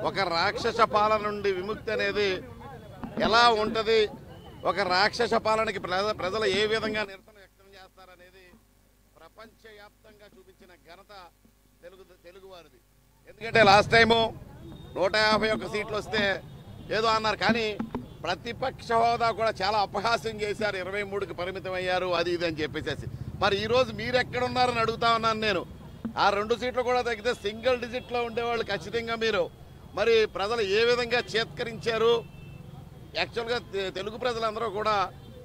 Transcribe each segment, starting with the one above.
ఒక రాక్షస పాలన నుండి విముక్తి అనేది ఎలా ఉంటుంది, ఒక రాక్షస పాలనకి ప్రజలు ఏ విధంగా నిరసన వ్యక్తం చేస్తారనేది ప్రపంచవ్యాప్తంగా చూపించిన ఘనత తెలుగువారిది. ఎందుకంటే లాస్ట్ టైము 151 సీట్లు వస్తే ఏదో అన్నారు, కానీ ప్రతిపక్ష హోదా కూడా చాలా అపహాస్యం చేశారు. 23కి పరిమితం అయ్యారు, అది ఇది అని చెప్పేసి. మరి ఈరోజు మీరు ఎక్కడున్నారని అడుగుతా ఉన్నాను నేను. ఆ 2 సీట్లు కూడా తగ్గితే సింగిల్ డిజిట్లో ఉండేవాళ్ళు ఖచ్చితంగా మీరు మరి ప్రజలు ఏ విధంగా చేత్కరించారు. యాక్చువల్గా తెలుగు ప్రజలందరూ కూడా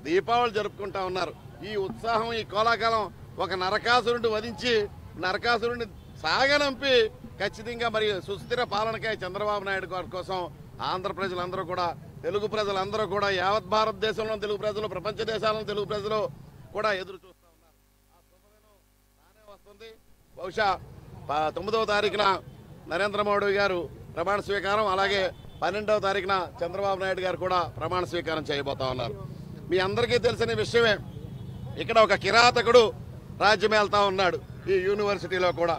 దీపావళి జరుపుకుంటా ఉన్నారు. ఈ ఉత్సాహం, ఈ కోలాకాలం ఒక నరకాసురుడిని వధించి నరకాసురుడిని సాగనంపి ఖచ్చితంగా మరి సుస్థిర పాలనకై చంద్రబాబు నాయుడు గారి కోసం ఆంధ్ర ప్రజలందరూ కూడా, తెలుగు ప్రజలందరూ కూడా, యావత్ భారతదేశంలో తెలుగు ప్రజలు, ప్రపంచ దేశాలలో తెలుగు ప్రజలు కూడా ఎదురు చూస్తూ ఉన్నారు. ఆ శుభదినం రానే వస్తుంది. బహుశా 9వ తారీఖున నరేంద్ర మోడీ గారు ప్రమాణ స్వీకారం, అలాగే 12వ తారీఖున చంద్రబాబు నాయుడు గారు కూడా ప్రమాణ స్వీకారం చేయబోతా ఉన్నారు. మీ అందరికీ తెలిసిన విషయమే, ఇక్కడ ఒక కిరాతకుడు రాజ్యం వెళ్తా ఉన్నాడు ఈ యూనివర్సిటీలో కూడా.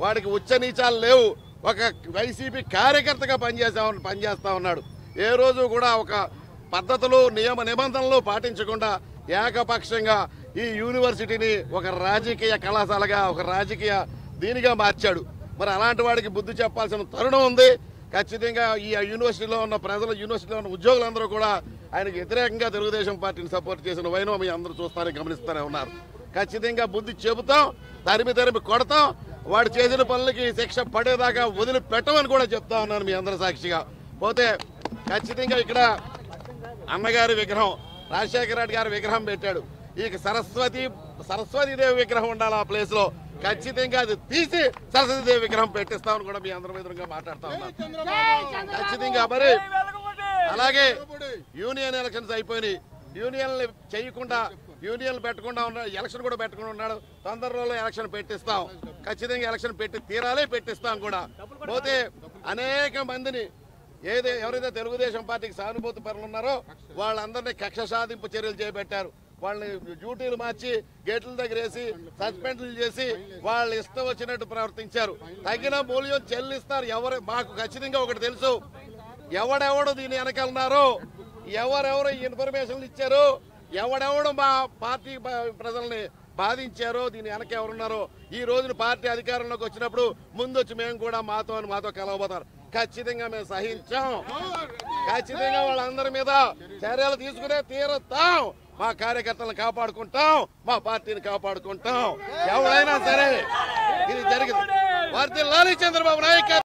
వాడికి ఉచ్చ నీచాలు లేవు. ఒక వైసీపీ కార్యకర్తగా పనిచేస్తా ఉన్నాడు. ఏ రోజు కూడా ఒక పద్ధతులు, నియమ నిబంధనలు పాటించకుండా ఏకపక్షంగా ఈ యూనివర్సిటీని ఒక రాజకీయ కళాశాలగా, ఒక రాజకీయ దీనిగా మార్చాడు. మరి అలాంటి వాడికి బుద్ధి చెప్పాల్సిన తరుణం ఉంది. ఖచ్చితంగా ఈ యూనివర్సిటీలో ఉన్న ప్రజలు, యూనివర్సిటీలో ఉన్న ఉద్యోగులందరూ కూడా ఆయనకు వ్యతిరేకంగా తెలుగుదేశం పార్టీని సపోర్ట్ చేసిన వైనం మీ అందరూ చూస్తారని గమనిస్తూనే ఉన్నారు. ఖచ్చితంగా బుద్ధి చెబుతాం, తరిమి కొడతాం. వాడు చేసిన పనులకి శిక్ష పడేదాకా వదిలిపెట్టమని కూడా చెప్తా ఉన్నాను మీ అందరి సాక్షిగా. పోతే ఖచ్చితంగా ఇక్కడ అన్నగారి విగ్రహం, రాజశేఖర రెడ్డి గారి విగ్రహం పెట్టాడు. ఈ సరస్వతీదేవి విగ్రహం ఉండాలి ఆ ప్లేస్ లో. ఖచ్చితంగా అది తీసి సరస్వతీదేవి విగ్రహం పెట్టిస్తామని కూడా మీ అందరి ఎదురుగా మాట్లాడుతా ఉన్నాను. ఖచ్చితంగా మరి అలాగే యూనియన్ ఎలక్షన్స్ అయిపోయినాయి. యూనియన్లు చేయకుండా, యూనియన్లు పెట్టకుండా ఉన్నాడు, ఎలక్షన్ కూడా పెట్టకుండా ఉన్నాడు. తొందరలో ఎలక్షన్ పెట్టిస్తాం, ఖచ్చితంగా ఎలక్షన్ తీరాలి, పెట్టిస్తాం కూడా. పోతే అనేక మందిని ఎవరైతే తెలుగుదేశం పార్టీకి సానుభూతి పరులు ఉన్నారో వాళ్ళందరినీ కక్ష సాధింపు చర్యలు చేపట్టారు. వాళ్ళని డ్యూటీలు మార్చి గేట్ల దగ్గర వేసి సస్పెండ్లు చేసి వాళ్ళు ఇష్టం వచ్చినట్టు ప్రవర్తించారు. తగిన మూల్యం చెల్లిస్తారు. మాకు ఖచ్చితంగా ఒకటి తెలుసు, ఎవడెవడు దీని వెనకాలన్నారో, ఎవరెవరు ఇన్ఫర్మేషన్లు ఇచ్చారో, ఎవడెవడు మా పార్టీ ప్రజల్ని బాధించారో, దీని వెనక ఎవరున్నారో, ఈ రోజున పార్టీ అధికారంలోకి వచ్చినప్పుడు ముందొచ్చి మేము కూడా మాతో కలవబోతారు. ఖచ్చితంగా మేము సహించాం. ఖచ్చితంగా వాళ్ళందరి మీద చర్యలు తీసుకునే తీరుతాం. మా కార్యకర్తలను కాపాడుకుంటాం, మా పార్టీని కాపాడుకుంటాం. ఎవరైనా సరే ఇది జరిగింది. వర్ధిల్లాలి చంద్రబాబు నాయకత్వం.